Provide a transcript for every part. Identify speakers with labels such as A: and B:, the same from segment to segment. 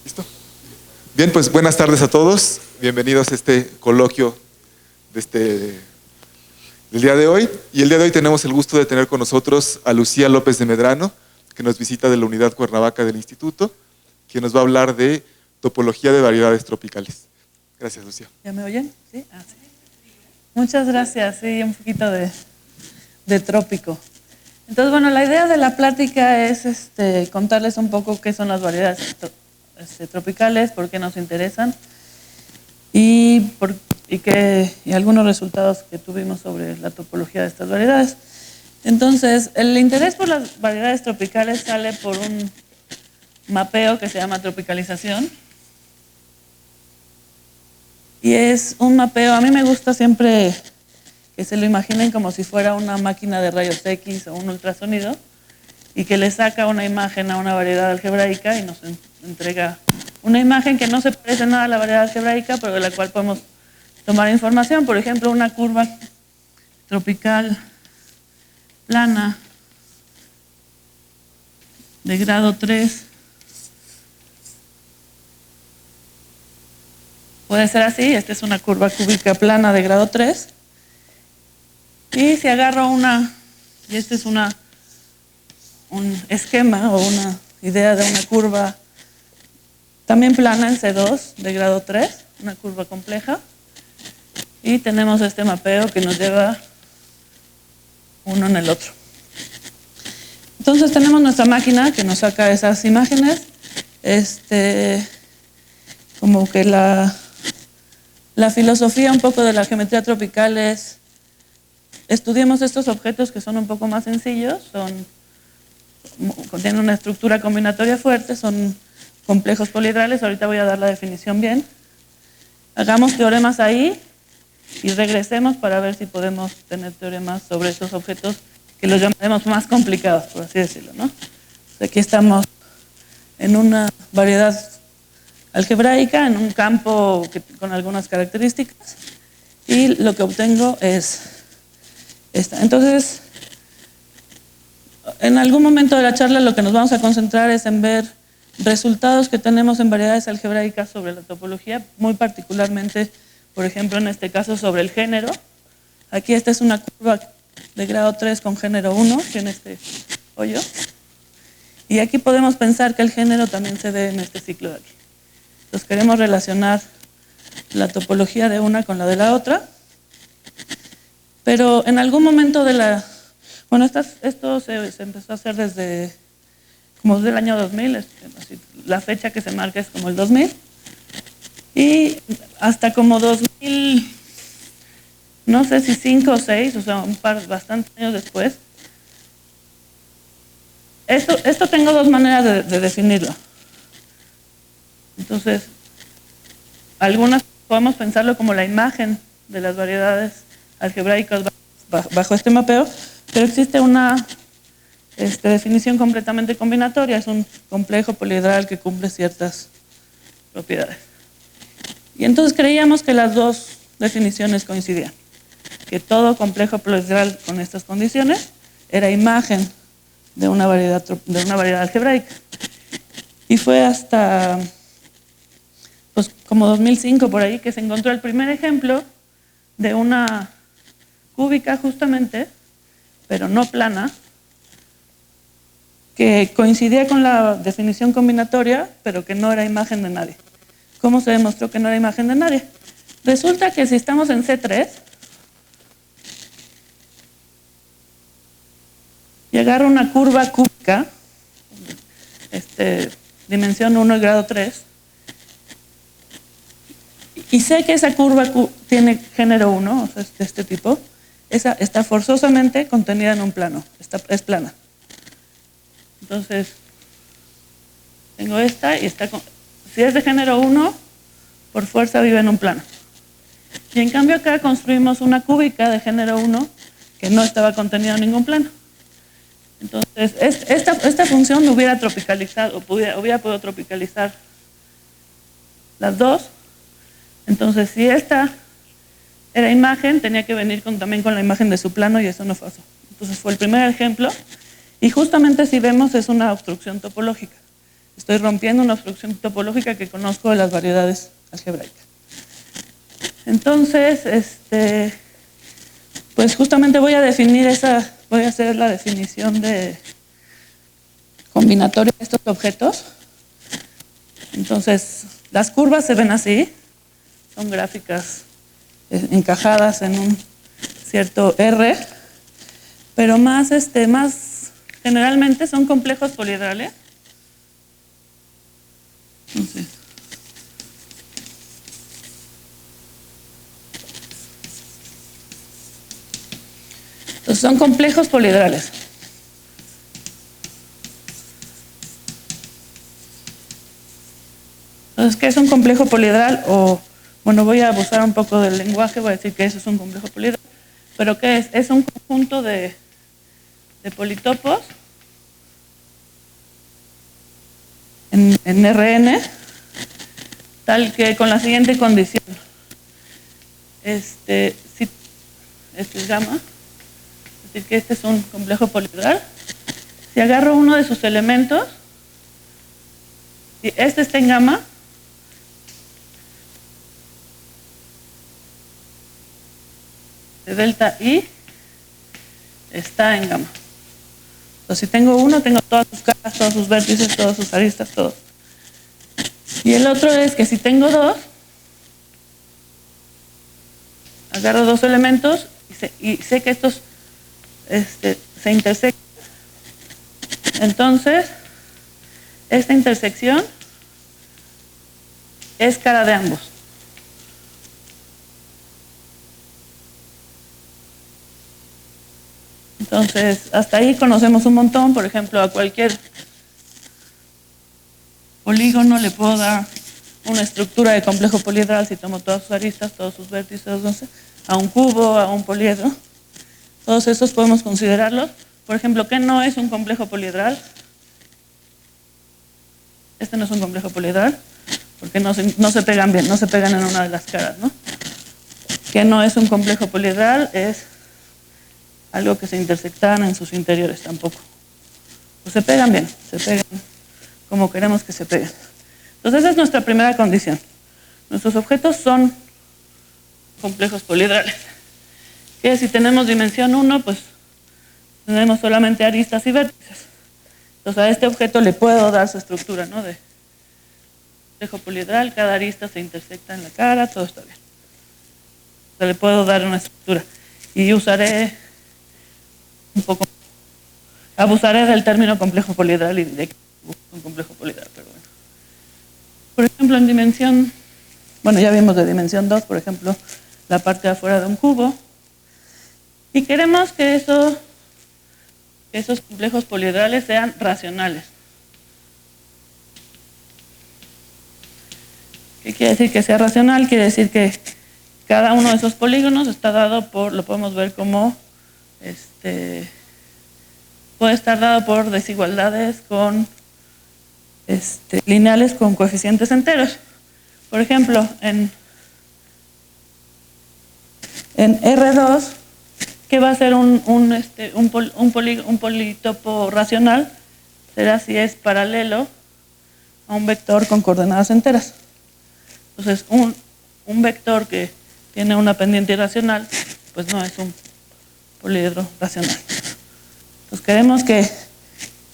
A: ¿Listo? Bien, pues buenas tardes a todos. Bienvenidos a este coloquio del día de hoy. Y el día de hoy tenemos el gusto de tener con nosotros a Lucía López de Medrano, que nos visita de la Unidad Cuernavaca del Instituto, quien nos va a hablar de topología de variedades tropicales. Gracias, Lucía.
B: ¿Ya me oyen? ¿Sí? Ah, sí. Muchas gracias. Sí, un poquito de trópico. Entonces, bueno, la idea de la plática es contarles un poco qué son las variedades tropicales, por qué nos interesan y algunos resultados que tuvimos sobre la topología de estas variedades. Entonces, el interés por las variedades tropicales sale por un mapeo que se llama tropicalización. Y es un mapeo, a mí me gusta siempre que se lo imaginen como si fuera una máquina de rayos X o un ultrasonido y que le saca una imagen a una variedad algebraica y nos entrega una imagen que no se parece nada a la variedad algebraica, pero de la cual podemos tomar información. Por ejemplo, una curva tropical plana de grado 3. Puede ser así, esta es una curva cúbica plana de grado 3. Y si agarro y este es un esquema o una idea de una curva también plana en C2 de grado 3, una curva compleja. Y tenemos este mapeo que nos lleva uno en el otro. Entonces tenemos nuestra máquina que nos saca esas imágenes. Como que la filosofía un poco de la geometría tropical es estudiemos estos objetos que son un poco más sencillos, tienen una estructura combinatoria fuerte, son complejos polihedrales, ahorita voy a dar la definición bien. Hagamos teoremas ahí y regresemos para ver si podemos tener teoremas sobre estos objetos que los llamaremos más complicados, por así decirlo, ¿no? Aquí estamos en una variedad algebraica, en un campo con algunas características, y lo que obtengo es esta. Entonces, en algún momento de la charla lo que nos vamos a concentrar es en ver resultados que tenemos en variedades algebraicas sobre la topología, muy particularmente, por ejemplo, en este caso sobre el género. Aquí esta es una curva de grado 3 con género 1, tiene este hoyo. Y aquí podemos pensar que el género también se ve en este ciclo de aquí. Entonces queremos relacionar la topología de una con la de la otra. Pero en algún momento bueno, esto se empezó a hacer desde el año 2000, la fecha que se marca es como el 2000, y hasta como 2000, no sé si 5 o 6, o sea, bastantes años después. Esto tengo dos maneras de definirlo. Entonces, algunas podemos pensarlo como la imagen de las variedades algebraicas bajo este mapeo, pero existe una definición completamente combinatoria, es un complejo poliedral que cumple ciertas propiedades. Y entonces creíamos que las dos definiciones coincidían, que todo complejo poliedral con estas condiciones era imagen de una variedad algebraica. Y fue hasta pues como 2005 por ahí que se encontró el primer ejemplo de una cúbica justamente, pero no plana, que coincidía con la definición combinatoria, pero que no era imagen de nadie. ¿Cómo se demostró que no era imagen de nadie? Resulta que si estamos en C3 y agarro una curva cúbica, dimensión 1 y grado 3, y sé que esa curva tiene género 1, o sea, de este tipo, esa está forzosamente contenida en un plano, es plana. Entonces, tengo esta y si es de género 1, por fuerza vive en un plano. Y en cambio acá construimos una cúbica de género 1 que no estaba contenida en ningún plano. Entonces, esta función hubiera tropicalizado, hubiera podido tropicalizar las dos. Entonces, si esta era imagen, tenía que venir también con la imagen de su plano y eso no pasó. Entonces, fue el primer ejemplo. Y justamente si vemos es una obstrucción topológica. Estoy rompiendo una obstrucción topológica que conozco de las variedades algebraicas. Entonces, pues justamente voy a hacer la definición de combinatoria de estos objetos. Entonces, las curvas se ven así, son gráficas encajadas en un cierto R, pero más generalmente son complejos polihedrales. Entonces, son complejos polihedrales. Entonces, ¿qué es un complejo poliedral? Bueno, voy a abusar un poco del lenguaje, voy a decir que eso es un complejo poliedral. ¿Pero qué es? Es un conjunto de politopos en Rn, tal que con la siguiente condición. Si este es gamma, es decir, que este es un complejo poliedral. Si agarro uno de sus elementos, y este está en gamma, de delta I está en gamma. Entonces, si tengo uno, tengo todas sus caras, todos sus vértices, todas sus aristas, todo. Y el otro es que si tengo dos, agarro dos elementos y sé que estos se intersectan. Entonces, esta intersección es cara de ambos. Entonces, hasta ahí conocemos un montón. Por ejemplo, a cualquier polígono le puedo dar una estructura de complejo poliedral si tomo todas sus aristas, todos sus vértices, no sé, a un cubo, a un poliedro. Todos esos podemos considerarlos. Por ejemplo, ¿qué no es un complejo poliedral? Este no es un complejo poliedral porque no se pegan bien, no se pegan en una de las caras, ¿no? ¿Qué no es un complejo poliedral? Es algo que se intersectan en sus interiores tampoco. Pues se pegan bien, se pegan como queremos que se peguen. Entonces esa es nuestra primera condición. Nuestros objetos son complejos polihedrales. Que si tenemos dimensión 1, pues tenemos solamente aristas y vértices. Entonces a este objeto le puedo dar su estructura, ¿no? De complejo poliedral, cada arista se intersecta en la cara, todo está bien. O sea, le puedo dar una estructura. Y abusaré del término complejo poliedral y diré que es un complejo poliedral, pero bueno. Por ejemplo, en dimensión, bueno, ya vimos de dimensión 2, por ejemplo, la parte de afuera de un cubo. Y queremos que esos complejos poliedrales sean racionales. ¿Qué quiere decir que sea racional? Quiere decir que cada uno de esos polígonos está dado lo podemos ver como, puede estar dado por desigualdades lineales con coeficientes enteros. Por ejemplo, en R2, ¿qué va a ser un politopo racional? Será si es paralelo a un vector con coordenadas enteras. Entonces, un vector que tiene una pendiente irracional, pues no es un poliedro racional. Entonces, queremos que,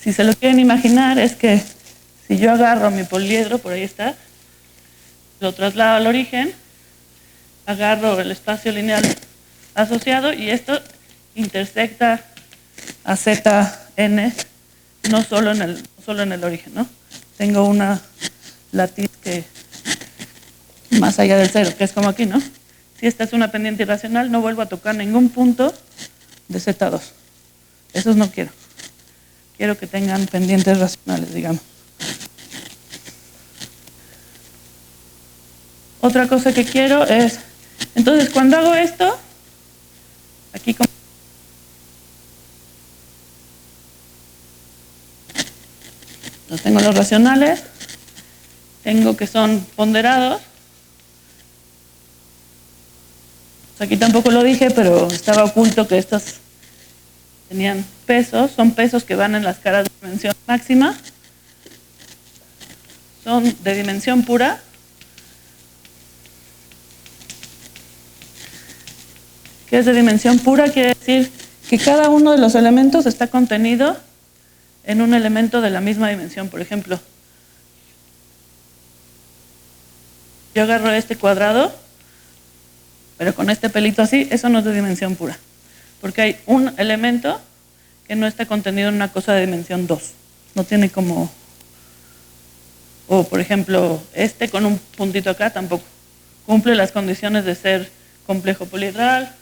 B: si se lo quieren imaginar, es que si yo agarro mi poliedro, por ahí está, lo traslado al origen, agarro el espacio lineal asociado y esto intersecta a Zn, no solo en el origen, ¿no? Tengo una latiz que más allá del cero, que es como aquí, ¿no? Si esta es una pendiente irracional, no vuelvo a tocar ningún punto de Z2. Esos no quiero. Quiero que tengan pendientes racionales, digamos. Otra cosa que quiero es, entonces cuando hago esto, aquí entonces tengo los racionales, tengo que son ponderados. Aquí tampoco lo dije, pero estaba oculto que estos tenían pesos, son pesos que van en las caras de dimensión máxima. son de dimensión pura. ¿Qué es de dimensión pura? Quiere decir que cada uno de los elementos está contenido en un elemento de la misma dimensión. Por ejemplo, yo agarro este cuadrado, pero con este pelito así, eso no es de dimensión pura, porque hay un elemento que no está contenido en una cosa de dimensión 2. No tiene como... O, por ejemplo, este con un puntito acá tampoco. Cumple las condiciones de ser complejo poliedral,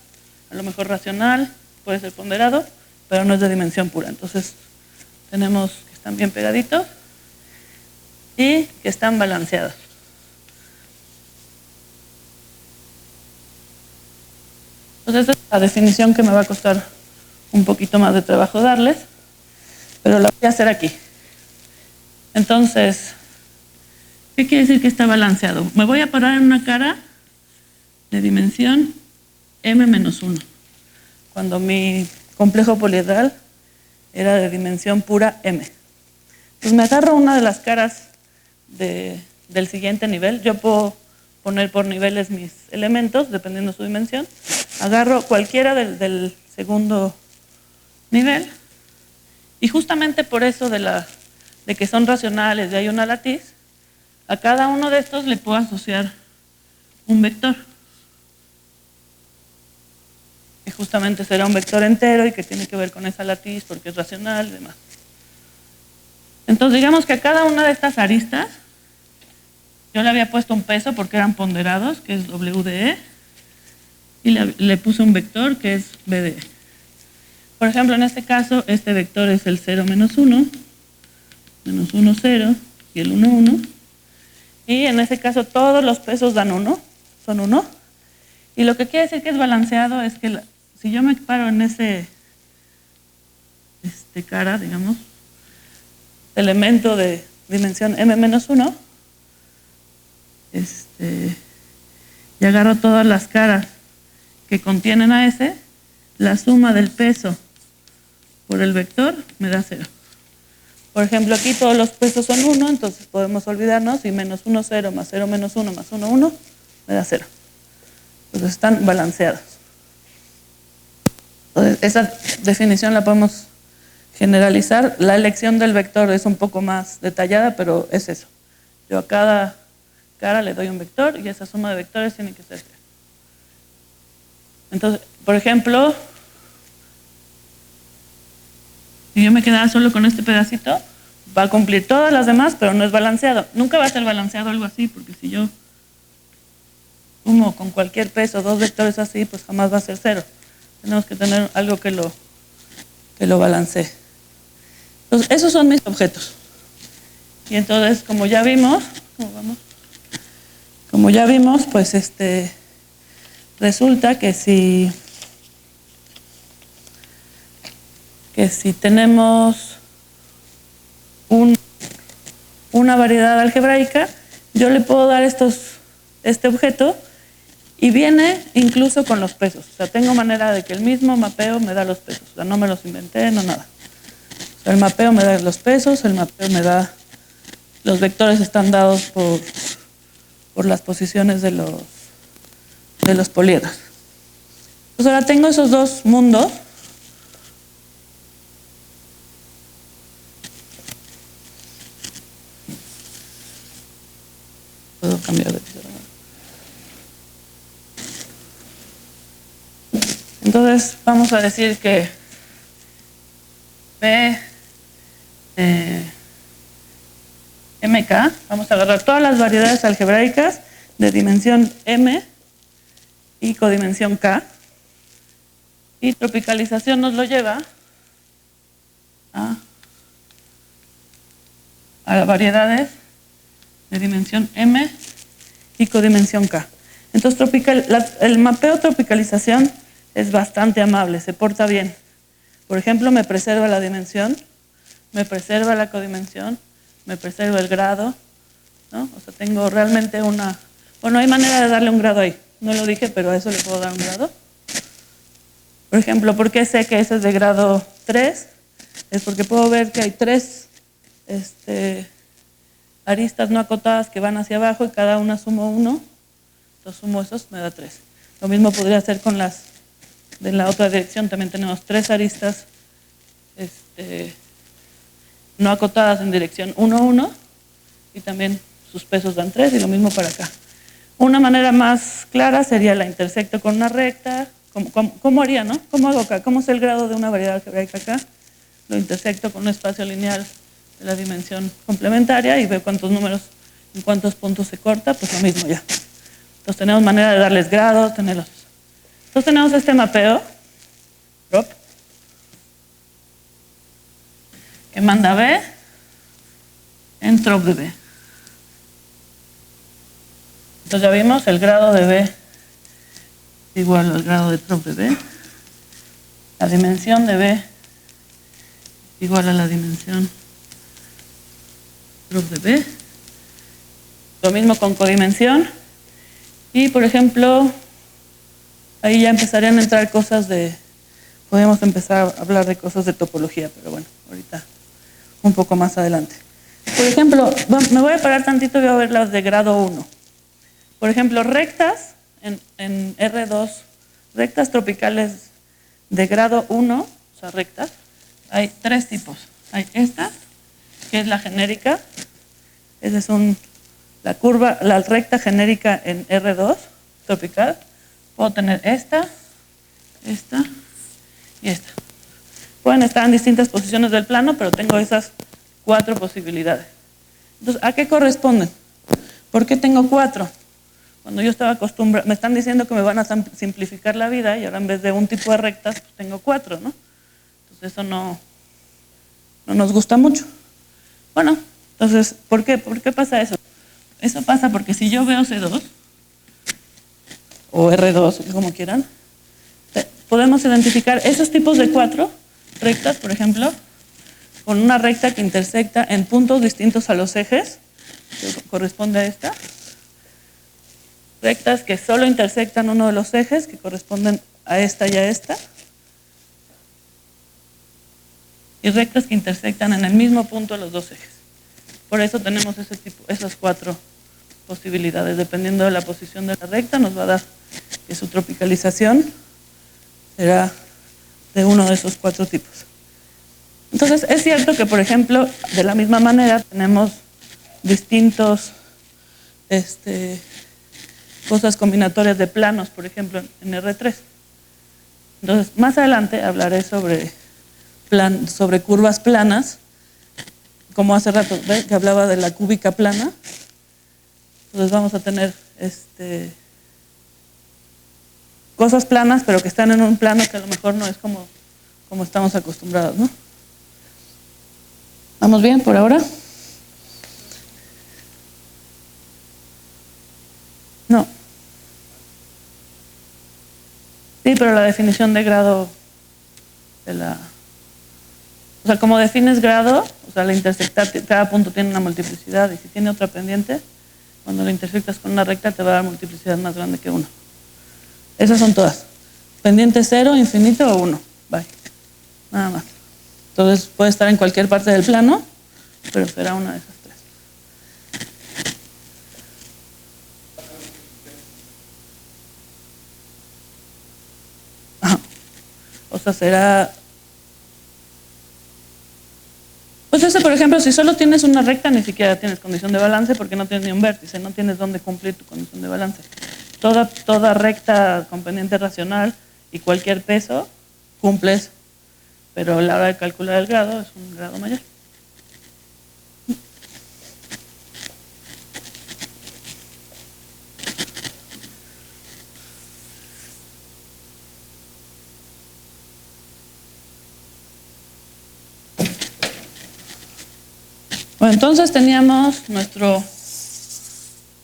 B: a lo mejor racional, puede ser ponderado, pero no es de dimensión pura. Entonces, tenemos que están bien pegaditos y que están balanceados. Entonces, esta es la definición que me va a costar un poquito más de trabajo darles, pero la voy a hacer aquí. Entonces, ¿qué quiere decir que está balanceado? Me voy a parar en una cara de dimensión m-1, cuando mi complejo poliedral era de dimensión pura m. Entonces me agarro una de las caras del siguiente nivel. Yo puedo poner por niveles mis elementos, dependiendo de su dimensión. Agarro cualquiera del segundo nivel, y justamente por eso de que son racionales, de hay una latiz, a cada uno de estos le puedo asociar un vector, que justamente será un vector entero y que tiene que ver con esa latiz porque es racional y demás. Entonces digamos que a cada una de estas aristas yo le había puesto un peso porque eran ponderados, que es WDE, y le puse un vector que es BDE. Por ejemplo, en este caso, este vector es el 0, menos 1, menos 1, 0 y el 1, 1. Y en este caso todos los pesos dan 1, son 1. Y lo que quiere decir que es balanceado es que si yo me paro en cara, digamos, elemento de dimensión m-1, y agarro todas las caras que contienen a ese, la suma del peso por el vector me da 0. Por ejemplo, aquí todos los pesos son 1, entonces podemos olvidarnos, y menos 1, 0, más 0, menos 1, más 1, 1, me da 0. Entonces están balanceados. Entonces, esa definición la podemos generalizar. La elección del vector es un poco más detallada, pero es eso. Yo a cada cara le doy un vector y esa suma de vectores tiene que ser 0. Entonces, por ejemplo, si yo me quedara solo con este pedacito, va a cumplir todas las demás, pero no es balanceado. Nunca va a ser balanceado algo así, porque si yo sumo con cualquier peso dos vectores así, pues jamás va a ser 0. Tenemos que tener algo que lo balancee. Entonces, esos son mis objetos. Y entonces, como ya vimos, pues resulta que si tenemos una variedad algebraica, yo le puedo dar este objeto y viene incluso con los pesos. O sea, tengo manera de que el mismo mapeo me da los pesos. O sea, no me los inventé, no nada. O sea, el mapeo me da los pesos, el mapeo me da... Los vectores están dados por las posiciones de los poliedros. Pues ahora tengo esos dos mundos. Puedo cambiar de piso. Entonces vamos a decir que MK, vamos a agarrar todas las variedades algebraicas de dimensión M y codimensión K, y tropicalización nos lo lleva a variedades de dimensión M y codimensión K. Entonces el mapeo tropicalización es bastante amable, se porta bien. Por ejemplo, me preserva la dimensión, me preserva la codimensión, me preserva el grado, ¿no? O sea, tengo realmente bueno, hay manera de darle un grado ahí. No lo dije, pero a eso le puedo dar un grado. Por ejemplo, ¿por qué sé que ese es de grado 3? Es porque puedo ver que hay 3 aristas no acotadas que van hacia abajo y cada una sumo 1. Entonces sumo esos, me da 3. Lo mismo podría hacer con las de la otra dirección. También tenemos 3 aristas no acotadas en dirección 1, 1. Y también sus pesos dan 3 y lo mismo para acá. Una manera más clara sería la intersecto con una recta. ¿Cómo haría, no? ¿Cómo hago acá? ¿Cómo es el grado de una variedad algebraica acá? Lo intersecto con un espacio lineal de la dimensión complementaria y veo cuántos números, en cuántos puntos se corta, pues lo mismo ya. Entonces tenemos manera de darles grados, tenerlos. Entonces tenemos este mapeo, drop, que manda B en trop de B. Entonces ya vimos el grado de B igual al grado de trop de B. La dimensión de B igual a la dimensión trop de B. Lo mismo con codimensión. Y por ejemplo, ahí ya empezarían a entrar cosas de, podemos empezar a hablar de cosas de topología, pero bueno, ahorita un poco más adelante. Por ejemplo, me voy a parar tantito y voy a ver las de grado 1. Por ejemplo, rectas en R2, rectas tropicales de grado 1, o sea, rectas, hay 3 tipos. Hay esta, que es la genérica, esa es la curva, la recta genérica en R2 tropical. Puedo tener esta y esta. Pueden estar en distintas posiciones del plano, pero tengo esas 4 posibilidades. Entonces, ¿a qué corresponden? ¿Por qué tengo 4? Cuando yo estaba acostumbrado, me están diciendo que me van a simplificar la vida y ahora en vez de un tipo de rectas, pues tengo 4, ¿no? Entonces eso no nos gusta mucho. Bueno, entonces, ¿por qué pasa eso? Eso pasa porque si yo veo C2, o R2, como quieran, podemos identificar esos tipos de 4 rectas, por ejemplo, con una recta que intersecta en puntos distintos a los ejes, que corresponde a esta. Rectas que solo intersectan uno de los ejes, que corresponden a esta y a esta. Y rectas que intersectan en el mismo punto los 2 ejes. Por eso tenemos esas 4 posibilidades. Dependiendo de la posición de la recta, nos va a dar que su tropicalización será de uno de esos 4 tipos. Entonces, es cierto que, por ejemplo, de la misma manera tenemos distintos cosas combinatorias de planos, por ejemplo, en R3. Entonces, más adelante hablaré sobre curvas planas, como hace rato, ¿ves? Que hablaba de la cúbica plana. Entonces vamos a tener cosas planas, pero que están en un plano que a lo mejor no es como estamos acostumbrados, ¿no? ¿Vamos bien por ahora? No. Sí, pero la definición de grado o sea, como defines grado, o sea, la intersectar, cada punto tiene una multiplicidad y si tiene otra pendiente, cuando lo intersectas con una recta te va a dar multiplicidad más grande que 1. Esas son todas. Pendiente 0, infinito o 1. Bye. Nada más. Entonces puede estar en cualquier parte del plano, pero será una de esas 3. Ajá. O sea, será... Pues eso, por ejemplo, si solo tienes una recta, ni siquiera tienes condición de balance porque no tienes ni un vértice, no tienes dónde cumplir tu condición de balance. Toda recta con pendiente racional y cualquier peso cumples, pero a la hora de calcular el grado es un grado mayor. Bueno, entonces teníamos nuestro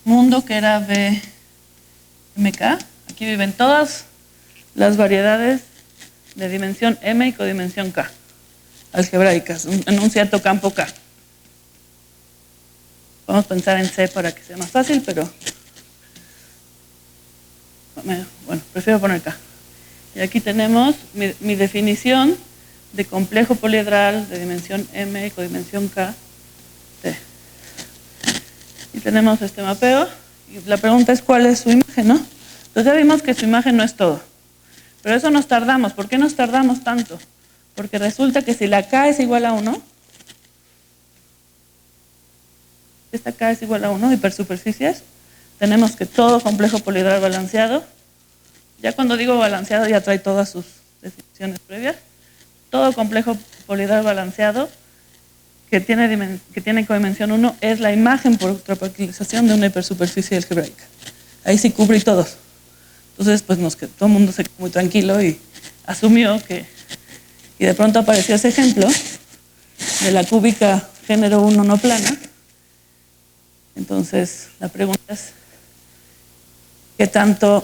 B: mundo que era BMK. Aquí viven todas las variedades de dimensión M y codimensión K, algebraicas, en un cierto campo K. Vamos a pensar en C para que sea más fácil, pero bueno, prefiero poner K. Y aquí tenemos mi definición de complejo poliedral de dimensión M y codimensión K. Y tenemos este mapeo. Y la pregunta es cuál es su imagen, ¿no? Entonces ya vimos que su imagen no es todo. Pero eso nos tardamos. ¿Por qué nos tardamos tanto? Porque resulta que si la K es igual a 1, esta K es igual a 1, hipersuperficies, tenemos que todo complejo poliedral balanceado, ya cuando digo balanceado ya trae todas sus definiciones previas, todo complejo poliedral balanceado que tiene codimensión 1 es la imagen por ultrapolarización de una hipersuperficie algebraica. Ahí sí cubrí todos. Entonces, pues todo el mundo se quedó muy tranquilo y asumió que, y de pronto apareció ese ejemplo de la cúbica género 1 no plana. Entonces, la pregunta es,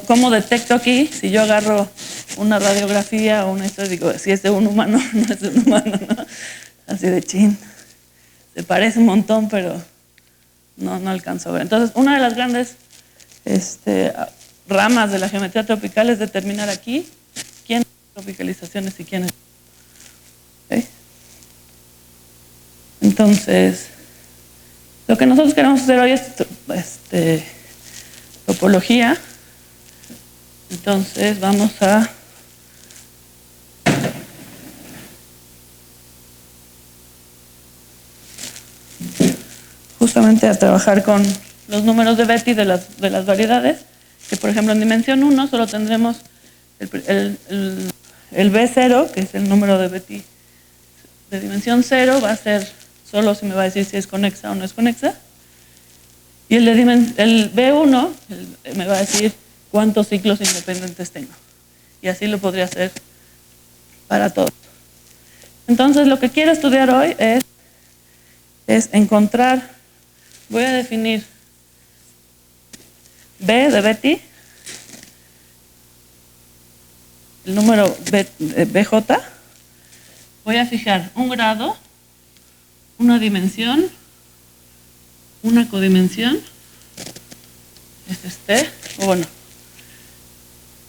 B: ¿cómo detecto aquí si yo agarro una radiografía o una historia, digo, si es de un humano, no es de un humano, ¿no? Así de chin. Se parece un montón, pero no alcanzo a ver. Entonces, una de las grandes ramas de la geometría tropical es determinar aquí quién es tropicalizaciones y quién es. ¿Okay? Entonces, lo que nosotros queremos hacer hoy es topología. Entonces, vamos a justamente a trabajar con los números de Betti de las variedades, que por ejemplo en dimensión 1 solo tendremos el B0, que es el número de Betti de dimensión 0, va a ser solo si me va a decir si es conexa o no es conexa, y el B1 me va a decir cuántos ciclos independientes tengo, y así lo podría hacer para todos. Entonces lo que quiero estudiar hoy es encontrar. Voy a definir B de Betti, el número BJ. Voy a fijar un grado, una dimensión, una codimensión. Este es T, o bueno,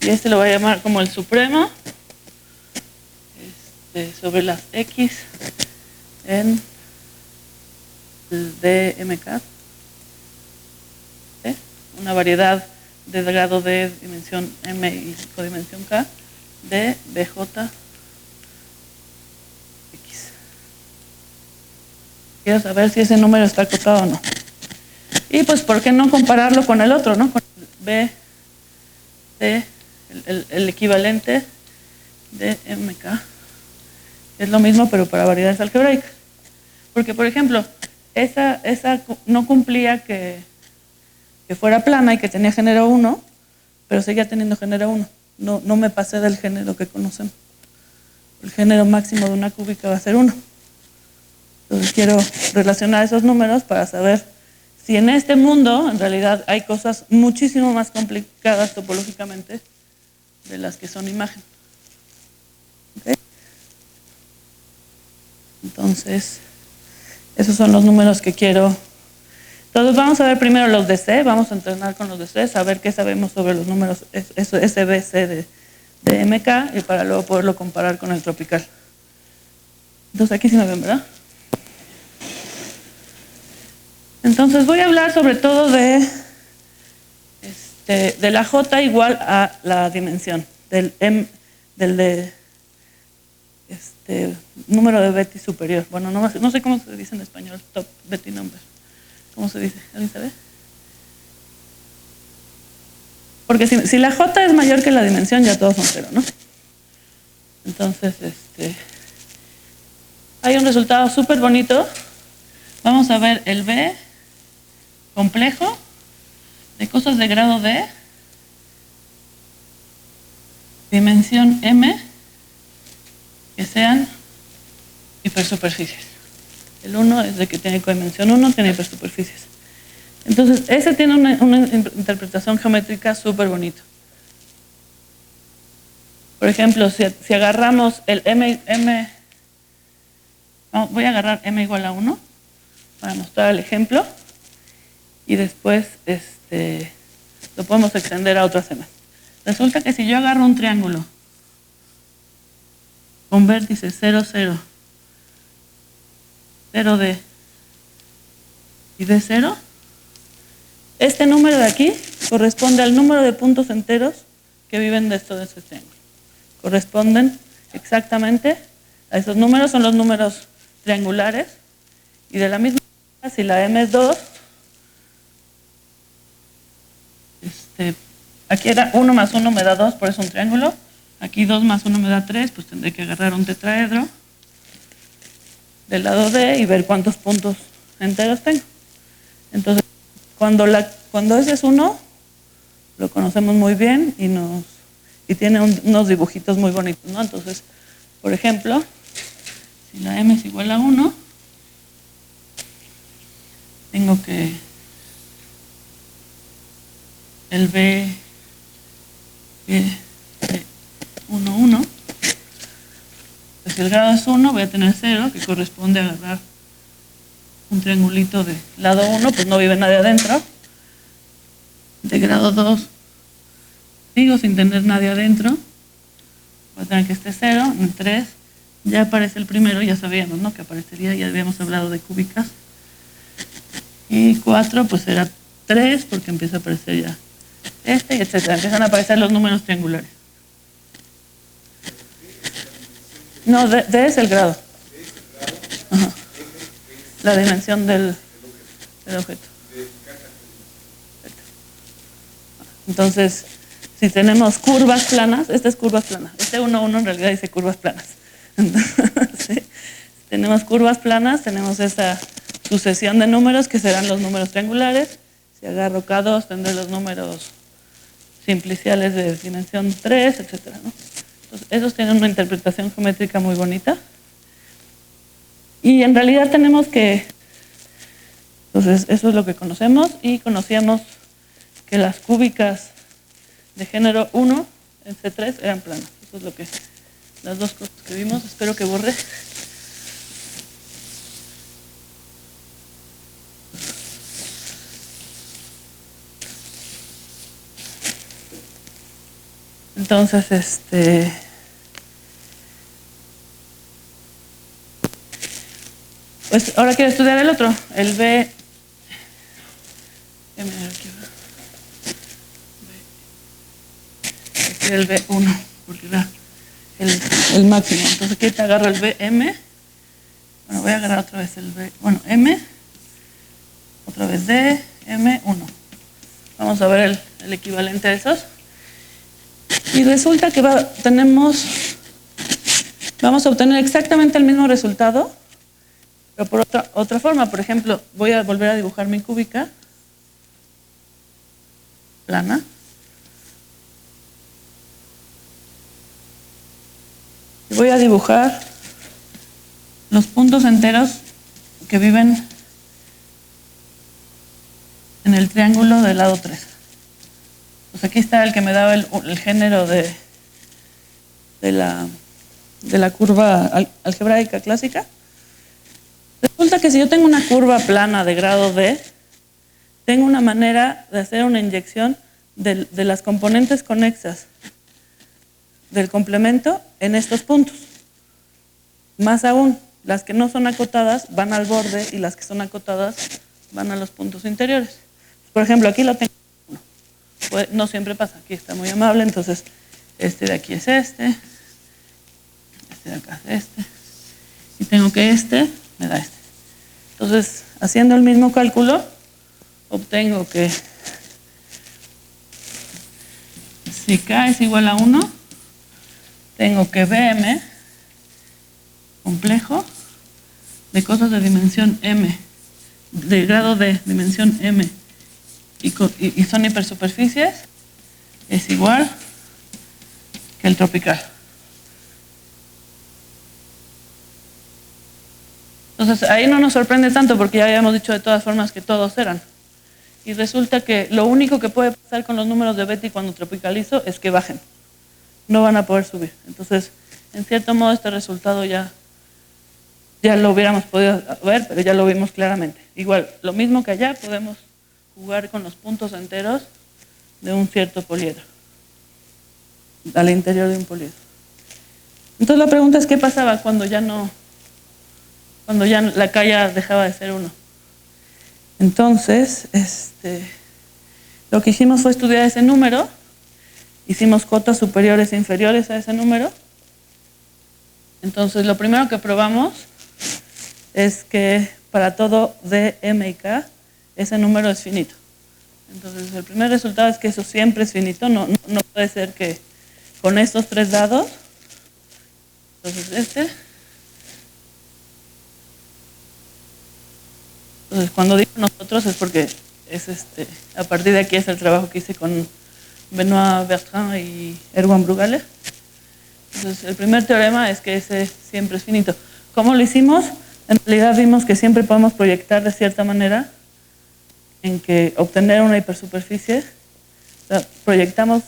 B: y lo voy a llamar como el supremo, sobre las X en el DMK. Una variedad de grado de dimensión M y codimensión K de BJ X. Quiero saber si ese número está acotado o no. Y pues, ¿por qué no compararlo con el otro, no? Con el B de el equivalente de MK. Es lo mismo, pero para variedades algebraicas. Porque, por ejemplo, esa no cumplía que fuera plana y que tenía género 1, pero seguía teniendo género 1. No me pasé del género que conocemos. El género máximo de una cúbica va a ser 1. Entonces quiero relacionar esos números para saber si en este mundo en realidad hay cosas muchísimo más complicadas topológicamente de las que son imagen. ¿Okay? Entonces, esos son los números que quiero. Entonces vamos a ver primero los de C, vamos a entrenar con los de C, saber qué sabemos sobre los números SBC de MK y para luego poderlo comparar con el tropical. Entonces aquí sí me ven, ¿verdad? Entonces voy a hablar sobre todo de la J igual a la dimensión, del número de Betti superior. Bueno, no sé cómo se dice en español, top Betti number. ¿Cómo se dice? ¿Alguien sabe? Porque si la J es mayor que la dimensión, ya todos son 0, ¿no? Entonces, hay un resultado súper bonito. Vamos a ver el B complejo de cosas de grado D, dimensión M, que sean hipersuperficies. El 1 es de que tiene codimensión 1, tiene hipersuperficies. Entonces, ese tiene una interpretación geométrica súper bonita. Por ejemplo, si agarramos el voy a agarrar M igual a 1 para mostrar el ejemplo y después lo podemos extender a otras M. Resulta que si yo agarro un triángulo con vértices 0, 0, 0D y D0, Este número de aquí corresponde al número de puntos enteros que viven de ese triángulo. Corresponden exactamente a esos números, son los números triangulares. Y de la misma manera, si la m es 2, aquí era 1 más 1 me da 2, por eso un triángulo. Aquí 2 más 1 me da 3, pues tendré que agarrar un tetraedro del lado D y ver cuántos puntos enteros tengo. Entonces, cuando ese es 1, lo conocemos muy bien y tiene unos dibujitos muy bonitos, ¿no? Entonces, por ejemplo, si la m es igual a 1, tengo que el b 1, 1, pues si el grado es 1, voy a tener 0, que corresponde a agarrar un triangulito de lado 1, pues no vive nadie adentro. De grado 2, sigo sin tener nadie adentro, voy a tener que este 0, en 3, ya aparece el primero, ya sabíamos, ¿no?, que aparecería, ya habíamos hablado de cúbicas. Y 4, pues será 3, porque empieza a aparecer ya y etcétera. Empiezan a aparecer los números triangulares. No, D es el grado. Ajá. La dimensión del objeto. Entonces, si tenemos curvas planas, esta es curvas planas. Este 1, 1 en realidad dice curvas planas. Entonces, si tenemos curvas planas, tenemos esa sucesión de números que serán los números triangulares. Si agarro K2, tendré los números simpliciales de dimensión 3, etcétera, ¿no? Entonces, esos tienen una interpretación geométrica muy bonita. Y en realidad tenemos que... Entonces, eso es lo que conocemos, y conocíamos que las cúbicas de género 1 en C3 eran planas. Eso es lo que... Las dos cosas que vimos. Espero que borre. Entonces, pues ahora quiero estudiar el otro, el B. Aquí el B1, porque era el máximo. Entonces aquí te agarro el BM. Bueno, voy a agarrar otra vez el B. Bueno, M. Otra vez D, M1. Vamos a ver el equivalente a esos. Y resulta que vamos a obtener exactamente el mismo resultado, pero por otra forma. Por ejemplo, voy a volver a dibujar mi cúbica plana. Y voy a dibujar los puntos enteros que viven en el triángulo del lado 3. Pues aquí está el que me daba el género de la curva algebraica clásica. Resulta que si yo tengo una curva plana de grado D, tengo una manera de hacer una inyección de las componentes conexas del complemento en estos puntos. Más aún, las que no son acotadas van al borde y las que son acotadas van a los puntos interiores. Por ejemplo, aquí lo tengo. No siempre pasa, aquí está muy amable, entonces este de aquí es este de acá es este, y tengo que me da este. Entonces, haciendo el mismo cálculo, obtengo que si K es igual a 1, tengo que BM complejo de cosas de dimensión M, de grado de dimensión M, y son hipersuperficies, es igual que el tropical. Entonces ahí no nos sorprende tanto porque ya habíamos dicho de todas formas que todos eran. Y resulta que lo único que puede pasar con los números de Betti cuando tropicalizo es que bajen. No van a poder subir. Entonces, en cierto modo este resultado ya lo hubiéramos podido ver, pero ya lo vimos claramente. Igual, lo mismo que allá, podemos jugar con los puntos enteros de un cierto poliedro, al interior de un poliedro. Entonces la pregunta es, ¿qué pasaba cuando ya la K ya dejaba de ser 1? Entonces, Lo que hicimos fue estudiar ese número, hicimos cotas superiores e inferiores a ese número. Entonces, lo primero que probamos es que para todo D, M y K, ese número es finito. Entonces, el primer resultado es que eso siempre es finito, no puede ser que con estos tres dados, entonces entonces cuando digo nosotros es porque es a partir de aquí es el trabajo que hice con Benoit Bertrand y Erwan Brugale. Entonces, el primer teorema es que ese siempre es finito. ¿Cómo lo hicimos? En realidad vimos que siempre podemos proyectar de cierta manera en que obtener una hipersuperficie, o sea, proyectamos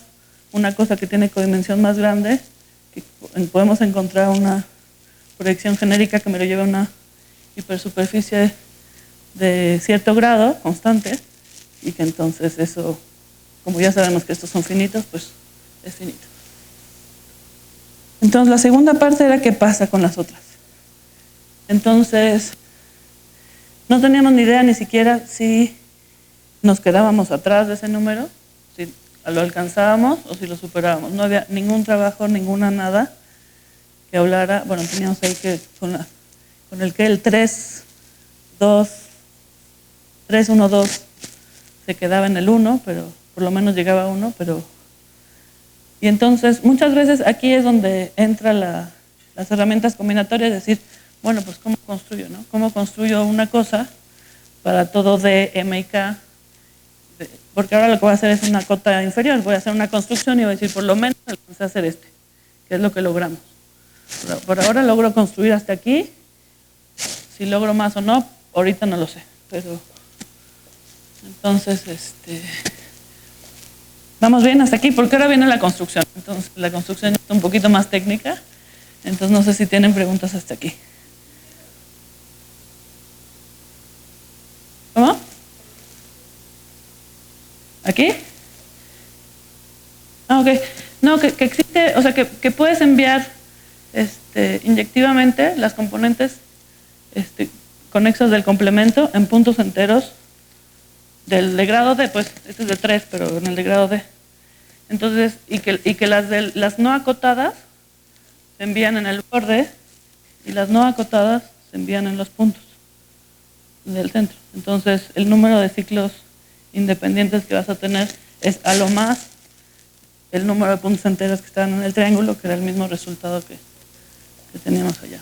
B: una cosa que tiene codimensión más grande, que podemos encontrar una proyección genérica que me lo lleve a una hipersuperficie de cierto grado, constante, y que entonces eso, como ya sabemos que estos son finitos, pues es finito. Entonces, la segunda parte era qué pasa con las otras. Entonces, no teníamos ni idea ni siquiera si nos quedábamos atrás de ese número, si lo alcanzábamos o si lo superábamos. No había ningún trabajo, ninguna nada que hablara. Bueno, teníamos ahí que con el que el 3, 1, 2 se quedaba en el 1, pero por lo menos llegaba a 1, pero... Y entonces, muchas veces aquí es donde entra las herramientas combinatorias, es decir, bueno, pues ¿cómo construyo, no? ¿Cómo construyo una cosa para todo D, M y K? Porque ahora lo que voy a hacer es una cota inferior, voy a hacer una construcción y voy a decir, por lo menos alcancé a hacer que es lo que logramos. Por ahora logro construir hasta aquí, si logro más o no, ahorita no lo sé, pero entonces, vamos bien hasta aquí, porque ahora viene la construcción. Entonces, la construcción es un poquito más técnica, entonces no sé si tienen preguntas hasta aquí. ¿Cómo? ¿Aquí? Ah, ok. No, que existe, o sea, que puedes enviar inyectivamente las componentes conexos del complemento en puntos enteros del de grado D, pues este es de 3, pero en el de grado D. Entonces, y que las no acotadas se envían en el borde y las no acotadas se envían en los puntos del centro. Entonces, el número de ciclos independientes que vas a tener es a lo más el número de puntos enteros que estaban en el triángulo, que era el mismo resultado que teníamos allá.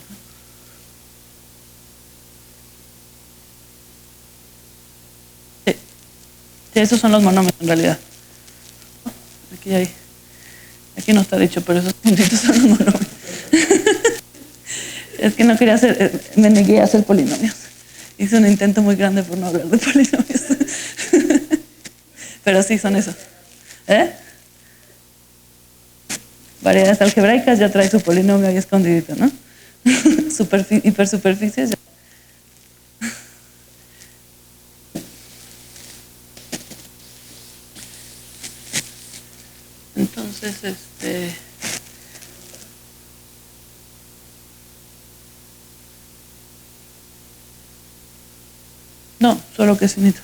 B: Sí. Sí, esos son los monómeros en realidad. Aquí no está dicho, pero esos puntitos son los monómeros. Es que no quería me negué a hacer polinomios. Hice un intento muy grande por no hablar de polinomios. Pero sí, son esos. Variedades algebraicas ya trae su polinomio ahí escondidito, ¿no? Hipersuperficies. Ya. Entonces, no, solo que es finito.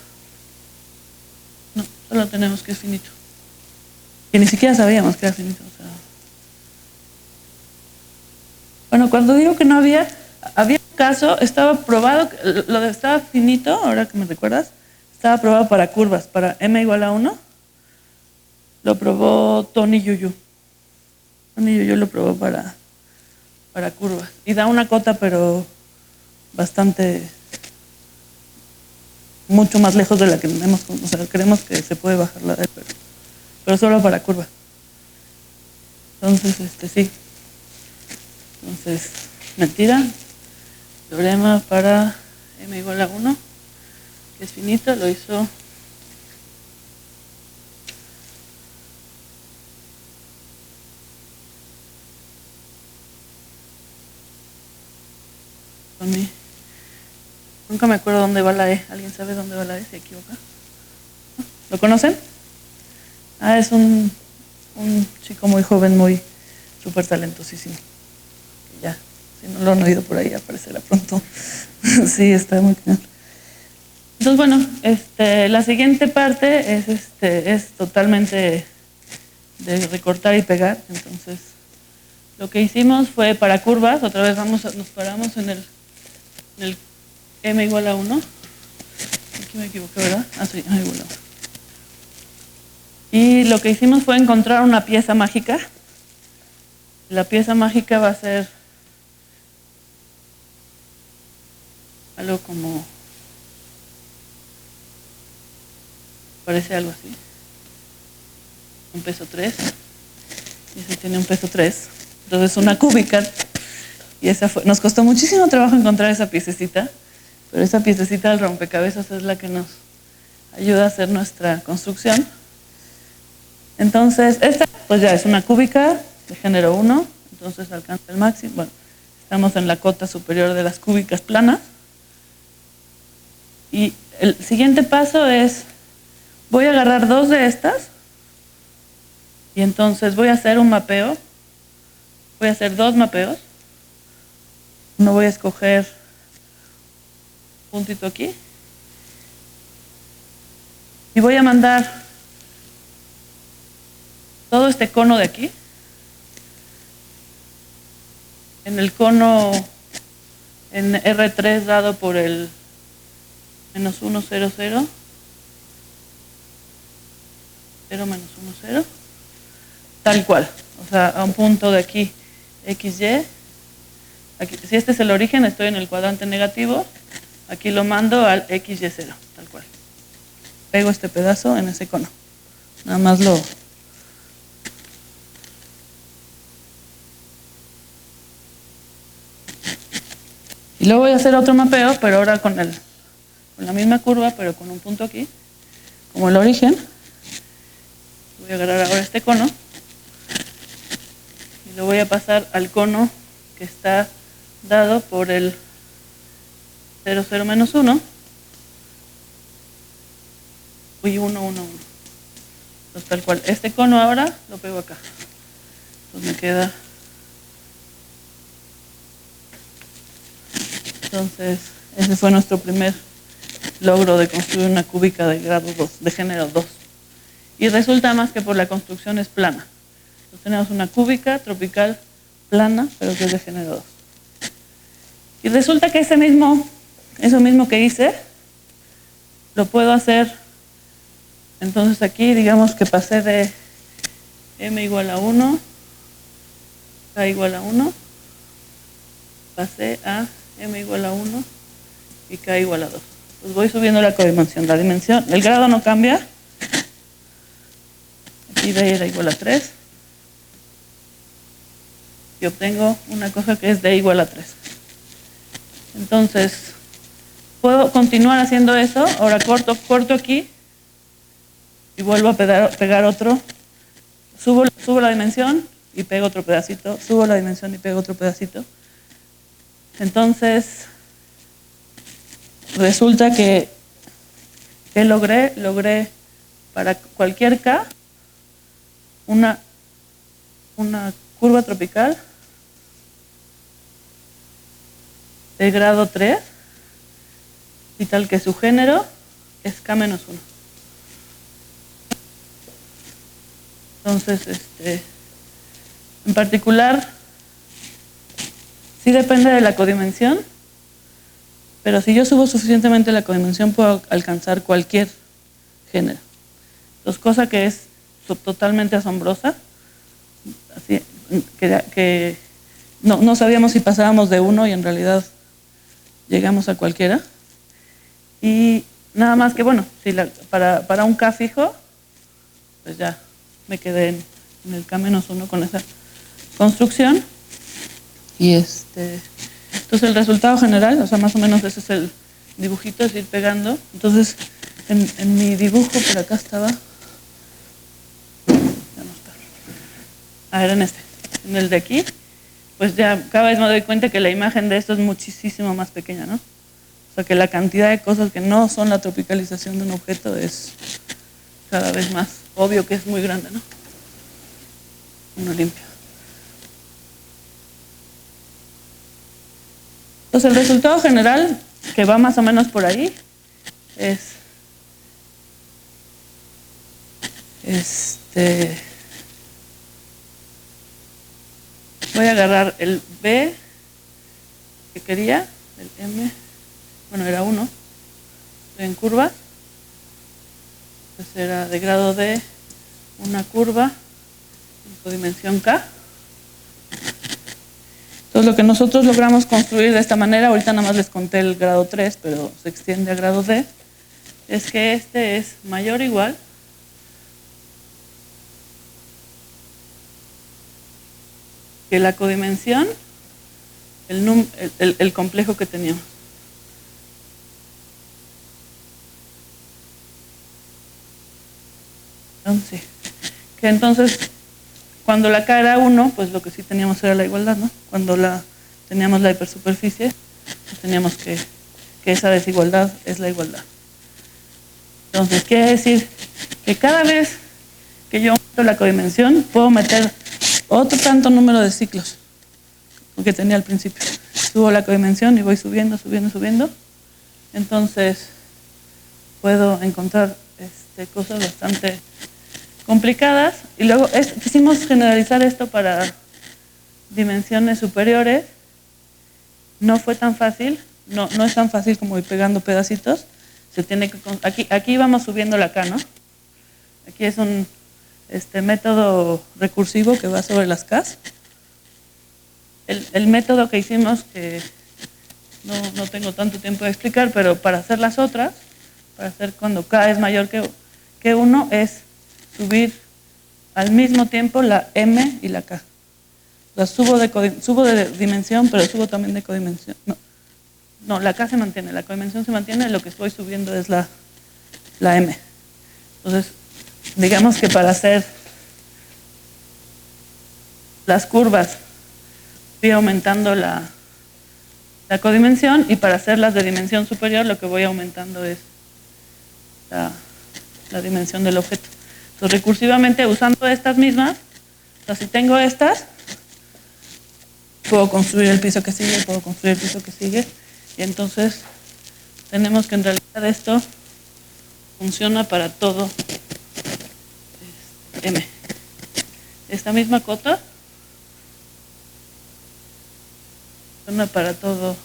B: No, solo tenemos que es finito. Que ni siquiera sabíamos que era finito. O sea. Bueno, cuando digo que no había un caso, estaba probado, lo de estaba finito, ahora que me recuerdas, estaba probado para curvas, para m igual a 1. Lo probó Tony Yuyu. Tony Yuyu lo probó para curvas. Y da una cota, pero bastante... mucho más lejos de la que tenemos, o sea, creemos que se puede bajar la D, pero solo para curva. Entonces, sí. Entonces, mentira. Teorema para m igual a 1, que es finito, lo hizo Tony. Nunca me acuerdo dónde va la E. ¿Alguien sabe dónde va la E? ¿Se equivoca? ¿Lo conocen? Ah, es un chico muy joven, muy súper talentosísimo. Ya, si no lo han oído por ahí, aparecerá pronto. Sí, está muy bien. Entonces, bueno, la siguiente parte es totalmente de recortar y pegar. Entonces, lo que hicimos fue para curvas, otra vez nos paramos en el m igual a 1. Aquí me equivoqué, ¿verdad? Ah, sí, m igual a 1. Y lo que hicimos fue encontrar una pieza mágica. La pieza mágica va a ser algo como... parece algo así. Un peso 3. Y ese tiene un peso 3. Entonces una cúbica. Y nos costó muchísimo trabajo encontrar esa piececita. Pero esa piececita del rompecabezas es la que nos ayuda a hacer nuestra construcción. Entonces, esta pues ya es una cúbica de género 1. Entonces alcanza el máximo. Bueno, estamos en la cota superior de las cúbicas planas. Y el siguiente paso es, voy a agarrar 2 de estas. Y entonces voy a hacer un mapeo. Voy a hacer 2 mapeos. Uno voy a escoger un puntito aquí. Y voy a mandar todo este cono de aquí. En el cono en R3 dado por el menos 1, 0, 0. 0, menos 1, 0. Tal cual. O sea, a un punto de aquí, XY. Aquí, si este es el origen, estoy en el cuadrante negativo. Aquí lo mando al XY0, tal cual. Pego este pedazo en ese cono. Nada más lo... Y luego voy a hacer otro mapeo, pero ahora con la misma curva, pero con un punto aquí, como el origen. Voy a agarrar ahora este cono y lo voy a pasar al cono que está dado por el 0, 0, menos 1 y 1, 1, 1. Entonces, tal cual. Este cono ahora lo pego acá. Entonces me queda... Entonces, ese fue nuestro primer logro de construir una cúbica de grado 2, de género 2. Y resulta más que por la construcción es plana. Entonces tenemos una cúbica tropical plana, pero que es de género 2. Y resulta que eso mismo que hice, lo puedo hacer. Entonces aquí digamos que pasé de m igual a 1, k igual a 1, pasé a m igual a 1 y k igual a 2. Pues voy subiendo la codimensión. La dimensión, el grado no cambia. Aquí d era igual a 3. Y obtengo una cosa que es d igual a 3. Entonces, puedo continuar haciendo eso. Ahora corto aquí y vuelvo a pegar otro. Subo la dimensión y pego otro pedacito. Subo la dimensión y pego otro pedacito. Entonces, resulta que logré para cualquier K una curva tropical de grado 3 y tal que su género es K menos 1. Entonces, en particular, sí depende de la codimensión, pero si yo subo suficientemente la codimensión puedo alcanzar cualquier género. Entonces, cosa que es totalmente asombrosa, así, que no sabíamos si pasábamos de 1 y en realidad llegamos a cualquiera. Y nada más que, bueno, si para un K fijo, pues ya me quedé en el K-1 con esa construcción. Y entonces el resultado general, o sea, más o menos ese es el dibujito, es ir pegando. Entonces, en mi dibujo, por acá estaba... Ya no está. Era en el de aquí. Pues ya cada vez me doy cuenta que la imagen de esto es muchísimo más pequeña, ¿no? O sea, que la cantidad de cosas que no son la tropicalización de un objeto es cada vez más obvio que es muy grande, ¿no? Uno limpio. Entonces el resultado general, que va más o menos por ahí, es voy a agarrar el B que quería, el M, bueno, era 1, estoy en curva, pues era de grado D, una curva en codimensión K. Entonces lo que nosotros logramos construir de esta manera, ahorita nada más les conté el grado 3, pero se extiende a grado D, es que este es mayor o igual que la codimensión, el complejo que teníamos. Entonces, que entonces, cuando la K era 1, pues lo que sí teníamos era la igualdad, ¿no? Cuando teníamos la hipersuperficie, pues teníamos que esa desigualdad es la igualdad. Entonces, quiere decir que cada vez que yo aumento la codimensión, puedo meter otro tanto número de ciclos que tenía al principio. Subo la codimensión y voy subiendo, subiendo, subiendo. Entonces, puedo encontrar cosas bastante complicadas. Y luego quisimos generalizar esto para dimensiones superiores. No fue tan fácil, no es tan fácil como ir pegando pedacitos. Se tiene que, aquí vamos subiendo la K, ¿no? Aquí es un método recursivo que va sobre las Ks. El método que hicimos, que no tengo tanto tiempo de explicar, pero para hacer las otras, para hacer cuando K es mayor que 1, es subir al mismo tiempo la M y la K. O sea, subo de dimensión, pero subo también de codimensión. No, la K se mantiene, la codimensión se mantiene, lo que estoy subiendo es la M. Entonces, digamos que para hacer las curvas voy aumentando la codimensión, y para hacerlas de dimensión superior lo que voy aumentando es la dimensión del objeto. Entonces, recursivamente, usando estas mismas, o sea, si tengo estas, puedo construir el piso que sigue, puedo construir el piso que sigue, y entonces tenemos que en realidad esto funciona para todo M. Esta misma cota funciona para todo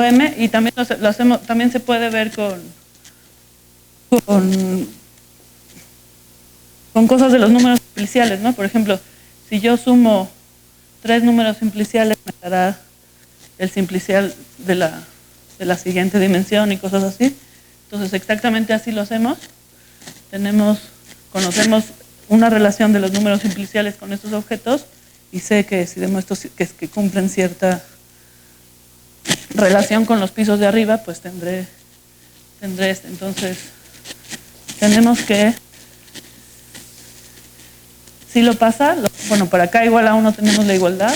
B: M, y también lo hacemos, también se puede ver con cosas de los números simpliciales, ¿no? Por ejemplo, si yo sumo 3 números simpliciales, me dará el simplicial de la siguiente dimensión y cosas así. Entonces, exactamente así lo hacemos. Conocemos una relación de los números simpliciales con estos objetos, y sé que si demuestro que cumplen cierta relación con los pisos de arriba, pues tendré este. Entonces, tenemos que, si lo pasa, bueno, para K igual a 1 tenemos la igualdad,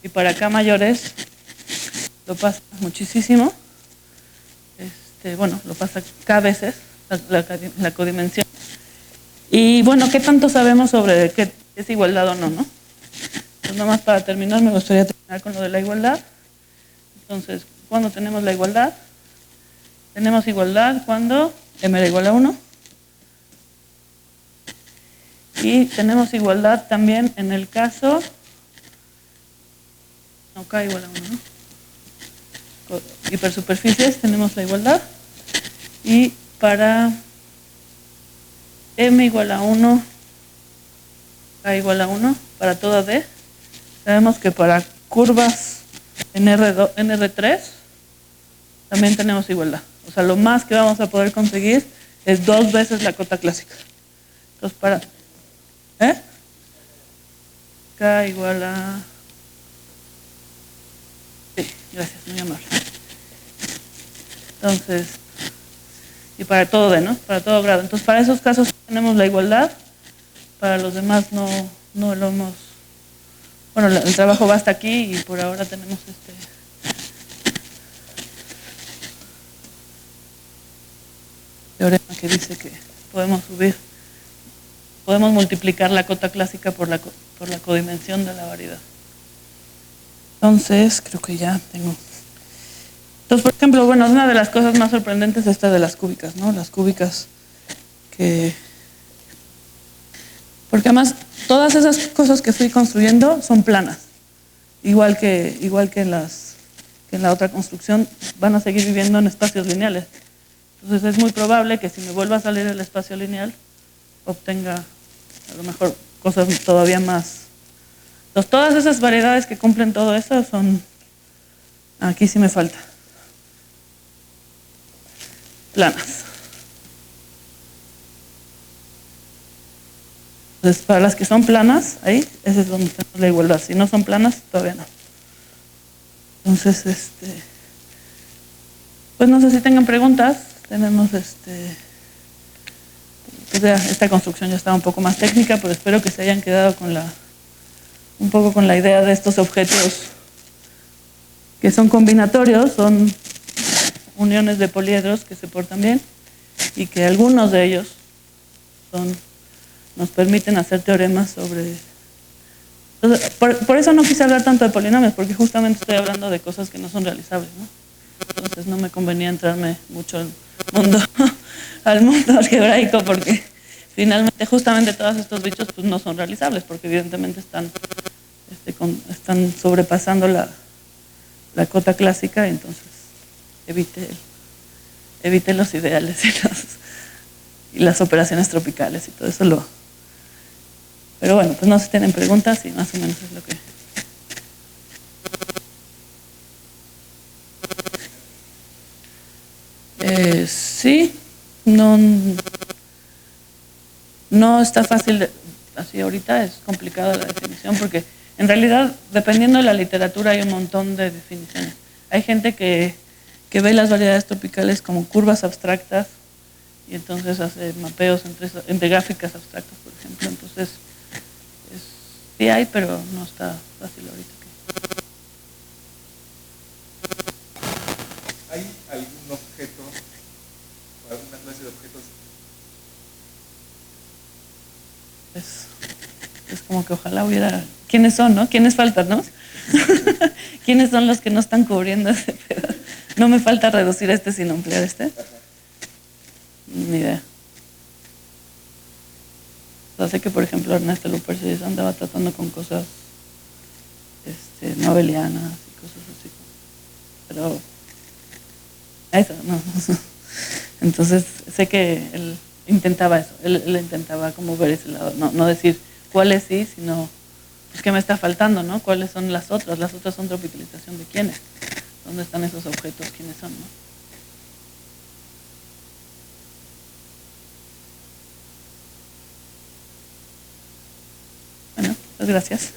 B: y para K mayores lo pasa muchísimo. Bueno, lo pasa K veces la codimensión. Y bueno, ¿qué tanto sabemos sobre qué es igualdad o no, no? Pues nada más para terminar, me gustaría terminar con lo de la igualdad. Entonces, ¿cuándo tenemos la igualdad? Tenemos igualdad cuando M era igual a 1. Y tenemos igualdad también en el caso, no, K igual a 1, ¿no? Hipersuperficies tenemos la igualdad, y para M igual a 1, K igual a 1, para toda D, sabemos que para curvas en R3 también tenemos igualdad. O sea, lo más que vamos a poder conseguir es 2 veces la cota clásica. Entonces, para K igual a... Sí, gracias, muy amable. Entonces, y para todo D, ¿no? Para todo grado. Entonces, para esos casos tenemos la igualdad. Para los demás no lo hemos... Bueno, el trabajo va hasta aquí, y por ahora tenemos teorema que dice que podemos multiplicar la cota clásica por la codimensión de la variedad. Entonces, creo que ya tengo Entonces, por ejemplo, bueno, una de las cosas más sorprendentes es esta de las cúbicas, ¿no? Las cúbicas que... Porque además, todas esas cosas que fui construyendo son planas. Igual que en la otra construcción, van a seguir viviendo en espacios lineales. Entonces, es muy probable que si me vuelva a salir el espacio lineal, obtenga a lo mejor cosas todavía más. Entonces, todas esas variedades que cumplen todo eso son... Aquí sí me falta. Planas. Entonces, para las que son planas, ahí, ese es donde tenemos la igualdad. Si no son planas, todavía no. Entonces, pues no sé si tengan preguntas. Tenemos pues ya, esta construcción ya está un poco más técnica, pero espero que se hayan quedado con un poco con la idea de estos objetos que son combinatorios, son uniones de poliedros que se portan bien y que algunos de ellos nos permiten hacer teoremas sobre... Entonces, por eso no quise hablar tanto de polinomios, porque justamente estoy hablando de cosas que no son realizables, ¿no? Entonces no me convenía entrarme mucho al mundo algebraico, porque finalmente justamente todos estos bichos pues, no son realizables, porque evidentemente están sobrepasando la cota clásica, y entonces evite los ideales y las operaciones tropicales y todo eso Pero bueno, pues no se tienen preguntas y más o menos es lo que... Sí, no está fácil, así ahorita es complicada la definición porque en realidad dependiendo de la literatura hay un montón de definiciones. Hay gente que ve las variedades tropicales como curvas abstractas y entonces hace mapeos entre gráficas abstractas, por ejemplo. Entonces, sí hay, pero no está fácil ahorita.
A: ¿Hay algún objeto o alguna clase de objetos?
B: Es como que ojalá hubiera... ¿Quiénes son, no? ¿Quiénes faltan, no? ¿Quiénes son los que no están cubriendo ese pedazo? No me falta reducir sin ampliar Ni idea. O sea, sé que, por ejemplo, Ernesto Lupercis andaba tratando con cosas no abelianas y cosas así. Pero eso, no. Entonces, sé que él intentaba eso. Él intentaba como ver ese lado. No decir cuáles sí, sino pues, qué me está faltando, ¿no? ¿Cuáles son las otras? Las otras son tropicalización de quiénes. ¿Dónde están esos objetos? ¿Quiénes son, no? Bueno, pues gracias.